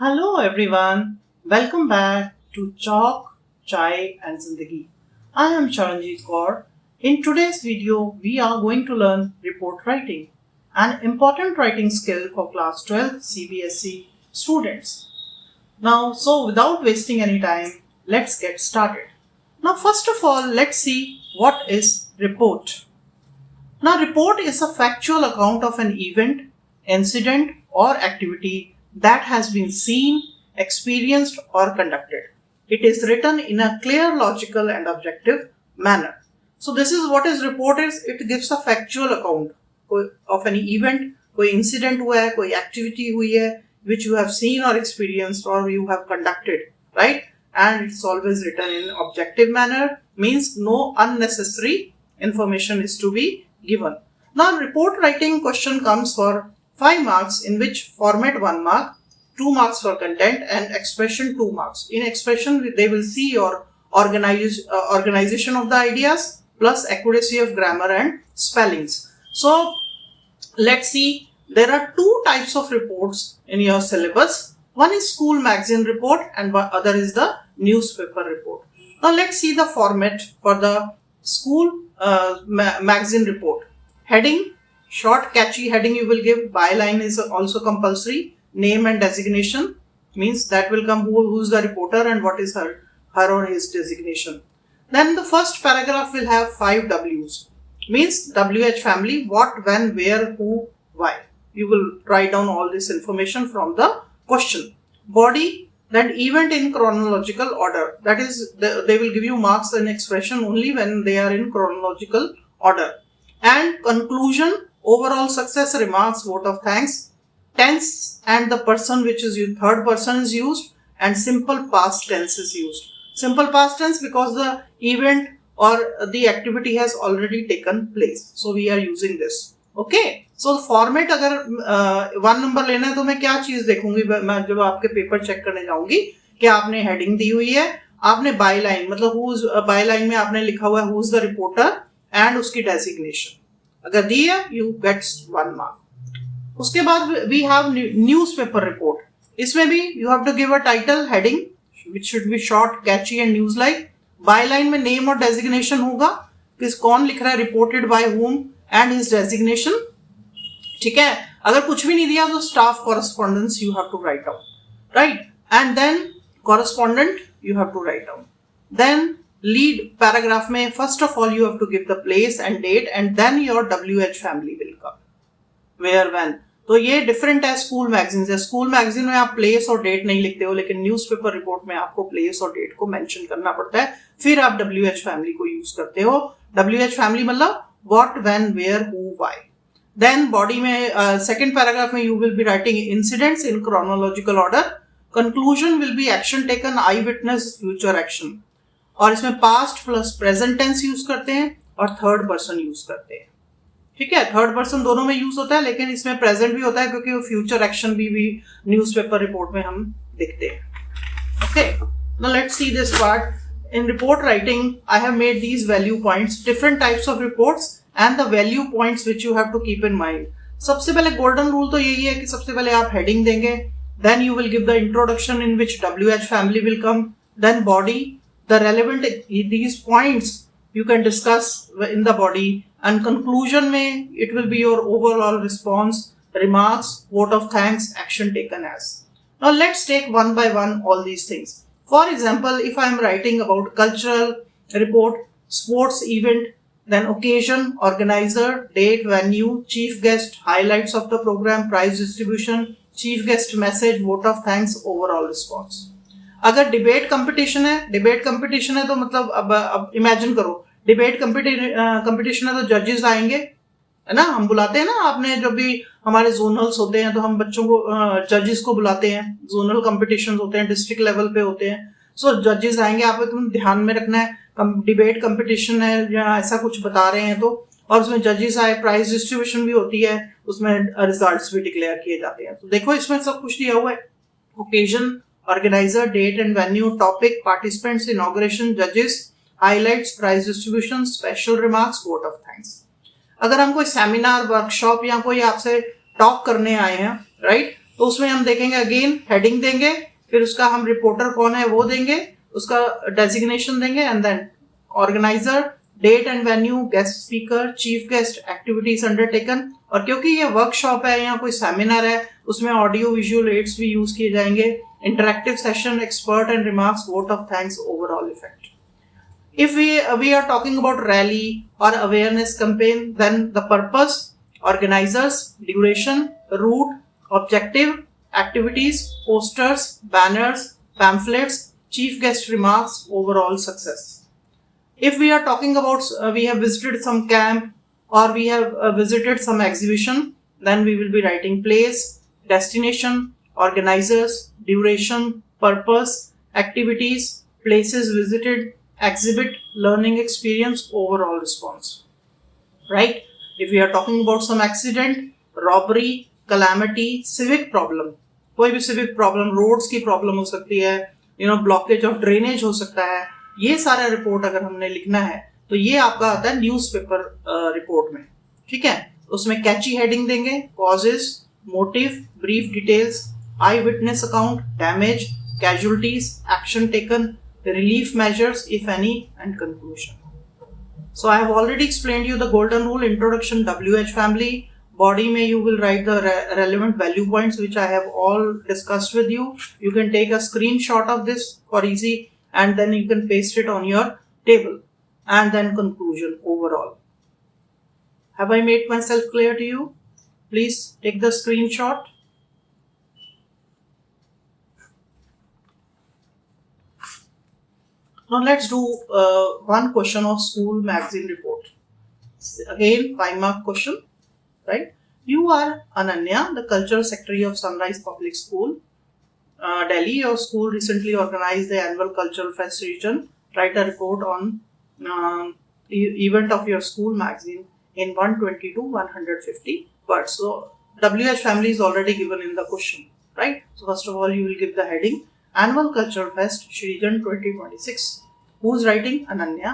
Hello everyone, welcome back to Chalk, Chai and Zindagi. I am Charanjit Kaur. In today's video, we are going to learn report writing, an important writing skill for class 12 CBSE students. So without wasting any time, let's get started. Now, first of all, let's see what is report. Now, report is a factual account of an event, incident, or activity that has been seen, experienced, or conducted. It is written in a clear, logical, and objective manner. So, this is what is report is. It gives a factual account of any event, कोई incident हुआ है, कोई activity हुई है, which you have seen or experienced or you have conducted, right? And it's always written in objective manner, means no unnecessary information is to be given. Now, report writing question comes for 5 marks, in which format 1 mark, 2 marks for content, and expression 2 marks. In expression, they will see your organization of the ideas plus accuracy of grammar and spellings. So, let's see. There are 2 types of reports in your syllabus. One is school magazine report and other is the newspaper report. Now, let's see the format for the school magazine report. Heading, short catchy heading you will give. Byline is also compulsory. Name and designation means that will come who's the reporter and what is her or his designation. Then the first paragraph will have 5 W's. Means WH family, what, when, where, who, why. You will write down all this information from the question. Body, that event in chronological order. That is, they will give you marks and expression only when they are in chronological order. And conclusion, overall success, remarks, vote of thanks. Tense and the person which is used, third person is used, and simple past tense is used. Simple past tense because the event or the activity has already taken place. So we are using this. Okay. So format अगर 1 number लेना है तो मैं क्या चीज देखूंगी, मैं जब आपके पेपर चेक करने जाऊंगी कि आपने हेडिंग दी हुई है, आपने बाय लाइन मतलब बाय लाइन में आपने लिखा हुआ है who is the reporter and उसकी डेजिग्नेशन अगर दी है यू गेट्स 1 मार्क. उसके बाद वी हैव न्यूज़पेपर रिपोर्ट. इसमें भी you have to give a title, heading which should be short, catchy and news like. Byline में नेम और designation होगा, किस कौन लिख रहा है, reported by whom and his designation. ठीक है. अगर कुछ भी नहीं दिया तो staff correspondence you have to write down, right. And then correspondent you have to write down. Then lead paragraph में first of all you have to give the place and date and then your WH family will come, where when. तो ये different है school magazine से. School magazine में आप place और date नहीं लिखते हो, लेकिन न्यूज़पेपर रिपोर्ट में आपको प्लेस और डेट को मेंशन करना पड़ता है, फिर आप WH फैमिली को यूज करते हो. WH फैमिली मतलब what, when, where, who, why. Then body में second paragraph में you will be writing incidents in chronological order. Conclusion will be action taken, eyewitness, future action. और इसमें past plus present tense use करते हैं और third person use करते हैं. ठीक है. थर्ड पर्सन दोनों में यूज होता है, लेकिन इसमें प्रेजेंट भी होता है क्योंकि वो फ्यूचर एक्शन भी न्यूज़पेपर रिपोर्ट में हम देखते हैं. Okay. Now let's see this part. In report writing, I have made these value points, different types of reports and the value points which you have to keep in mind. सबसे पहले golden rule तो यही है कि सबसे पहले आप heading देंगे, then you will give the introduction in which WH family will come, then body, the relevant these points you can discuss in the body, and conclusion में it will be your overall response, remarks, vote of thanks, action taken as. Now let's take one by one all these things. For example, if I am writing about cultural report, sports event, then occasion, organizer, date, venue, chief guest, highlights of the program, prize distribution, chief guest message, vote of thanks, overall response. अगर debate competition है तो मतलब अब imagine करो, debate competition है तो जजेस आएंगे, है ना. हम बुलाते हैं ना, आपने जब भी हमारे जोनल्स होते हैं तो हम बच्चों को जजेस को बुलाते हैं. जोनल कंपटीशन होते हैं, डिस्ट्रिक्ट लेवल पे होते हैं. सो जजेस आएंगे, आपको तुम ध्यान में रखना है डिबेट कंपटीशन है या ऐसा कुछ बता रहे हैं तो, और उसमें जजेस आए, प्राइज डिस्ट्रीब्यूशन भी होती है, उसमें रिजल्ट्स भी डिक्लेयर किए जाते हैं. तो देखो इसमें सब कुछ दिया हुआ है. Occasion, organiser, date and venue, topic, participants, inauguration, जजेस, highlights, prize distribution, special remarks, vote of thanks. अगर हम कोई सेमिनार, वर्कशॉप या कोई आपसे टॉक करने आए हैं, राइट, तो उसमें हम देखेंगे अगेन हेडिंग देंगे, फिर उसका हम रिपोर्टर कौन है वो देंगे, उसका डेजिग्नेशन देंगे and then organiser, date and venue, guest speaker, chief guest, activities undertaken. और क्योंकि ये वर्कशॉप है या कोई सेमिनार है उसमें ऑडियो विजुअल एड्स भी यूज किए जाएंगे, interactive session, expert and remarks, vote of thanks, overall effect. If we are talking about rally or awareness campaign, then the purpose, organizers, duration, route, objective, activities, posters, banners, pamphlets, chief guest remarks, overall success. If we are talking about we have visited some camp or we have visited some exhibition, then we will be writing place, destination, organizers, duration, purpose, activities, places visited, exhibit, learning experience, overall response. Right? If we are talking about some accident, robbery, calamity, civic problem, कोई भी civic problem, roads की problem हो सकती है, blockage of drainage हो सकता है, ये सारा रिपोर्ट अगर हमने लिखना है तो ये आपका आता है न्यूज़पेपर रिपोर्ट में। ठीक है, उसमें कैची हेडिंग देंगे, causes, motive, brief details, I witness account, damage, casualties, action taken, relief measures if any, and conclusion. So I have already explained you the golden rule, introduction, WH family. Body में you will write the relevant value points which I have all discussed with you. You can take a screenshot of this for easy and then you can paste it on your table. And then conclusion overall. Have I made myself clear to you? Please take the screenshot. Now let's do one question of school magazine report. Again, 5-mark question, right? You are Ananya, the cultural secretary of Sunrise Public School, Delhi. Your school recently organized the annual cultural fest region. Write a report on event of your school magazine in 120 to 150 words. So WH family is already given in the question, right? So first of all, you will give the heading. Annual Cultural Fest, Shrijan 2026. Who's writing? Ananya.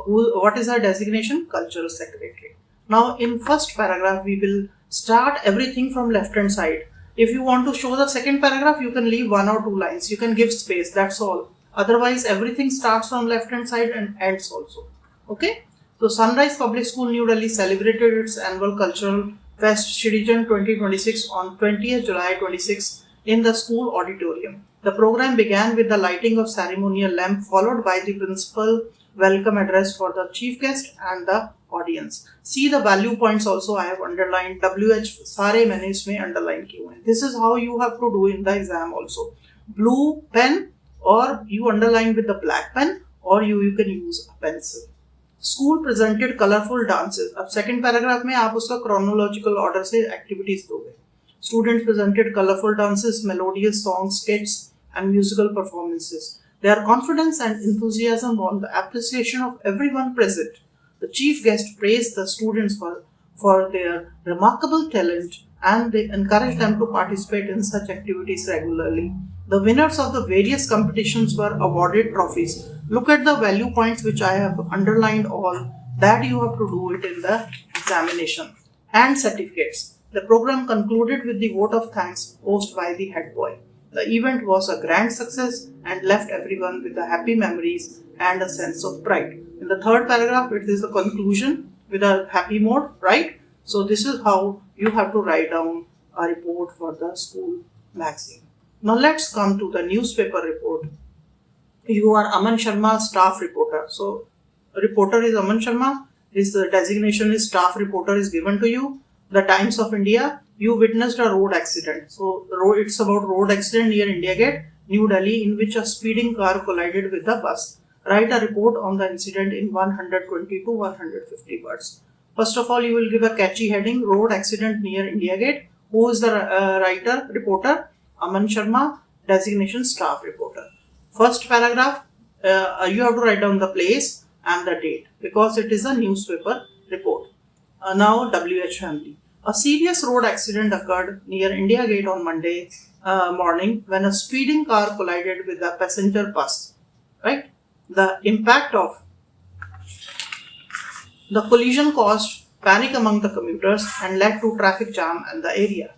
What is her designation? Cultural Secretary. Now, in first paragraph, we will start everything from left hand side. If you want to show the second paragraph, you can leave 1 or 2 lines. You can give space. That's all. Otherwise, everything starts from left hand side and ends also. Okay. So, Sunrise Public School, New Delhi celebrated its annual Cultural Fest, Shrijan 2026 on 20th July 26 in the school auditorium. The program began with the lighting of ceremonial lamp followed by the principal welcome address for the chief guest and the audience. See the value points also I have underlined. WH सारे मैंने इसमें underline किए हुए हैं. This is how you have to do in the exam also. Blue pen or you underline with the black pen or you can use a pencil. School presented colorful dances. अब second paragraph में आप उसका chronological order से activities दोगे. Students presented colorful dances, melodious songs, skits, and musical performances. Their confidence and enthusiasm won the appreciation of everyone present. The chief guest praised the students for their remarkable talent and they encouraged them to participate in such activities regularly. The winners of the various competitions were awarded trophies. Look at the value points which I have underlined all that you have to do it in the examination. And certificates. The program concluded with the vote of thanks posed by the head boy. The event was a grand success and left everyone with the happy memories and a sense of pride. In the third paragraph, it is the conclusion with a happy mode, right? So this is how you have to write down a report for the school magazine. Now let's come to the newspaper report. You are Aman Sharma, staff reporter. So reporter is Aman Sharma. His designation is staff reporter is given to you. The Times of India, you witnessed a road accident. So it's about road accident near India Gate, New Delhi, in which a speeding car collided with a bus. Write a report on the incident in 120 to 150 words. First of all, you will give a catchy heading, road accident near India Gate. Who is the reporter? Aman Sharma, designation staff reporter. First paragraph, you have to write down the place and the date because it is a newspaper report. Now, WH family. A serious road accident occurred near India Gate on Monday morning when a speeding car collided with a passenger bus. Right? The impact of the collision caused panic among the commuters and led to traffic jam in the area.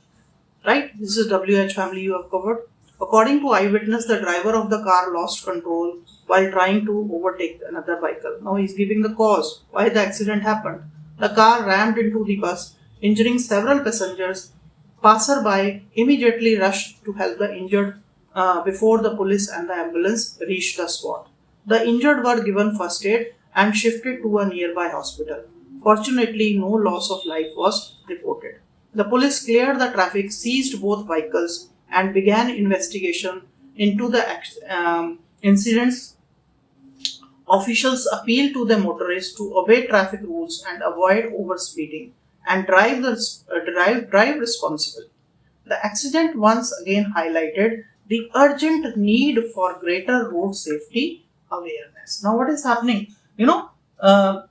right? This is WH family you have covered. According to eyewitness, the driver of the car lost control while trying to overtake another vehicle. Now he is giving the cause why the accident happened. The car rammed into the bus, injuring several passengers. Passerby immediately rushed to help the injured before the police and the ambulance reached the spot. The injured were given first aid and shifted to a nearby hospital. Fortunately, no loss of life was reported. The police cleared the traffic, seized both vehicles, and began investigation into the incidents. Officials appealed to the motorists to obey traffic rules and avoid overspeeding and drive responsibly. The accident once again highlighted the urgent need for greater road safety awareness. Now, what is happening? Uh,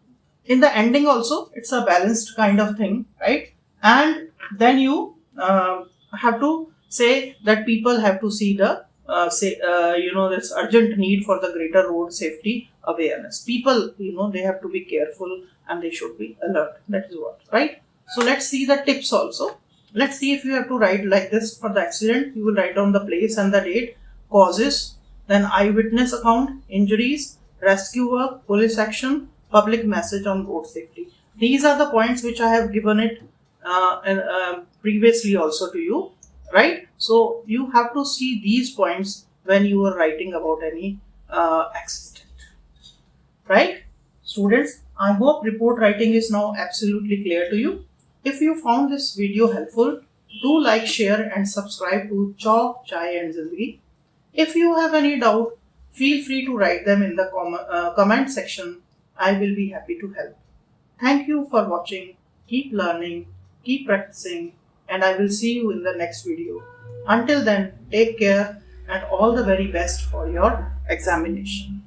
in the ending also, it's a balanced kind of thing, right? And then you have to say that people have to see the this urgent need for the greater road safety awareness. People, they have to be careful and they should be alert. That is what, right? So let's see the tips also. Let's see if you have to write like this for the accident. You will write down the place and the date, causes, then eyewitness account, injuries, rescue work, police action, public message on road safety. These are the points which I have given it previously also to you, right? So you have to see these points when you are writing about any accident, right? Students, I hope report writing is now absolutely clear to you. If you found this video helpful, do like, share and subscribe to Chalk, Chai and Zindagi. If you have any doubt, feel free to write them in the comment section. I will be happy to help. Thank you for watching. Keep learning, keep practicing, and I will see you in the next video. Until then, take care and all the very best for your examination.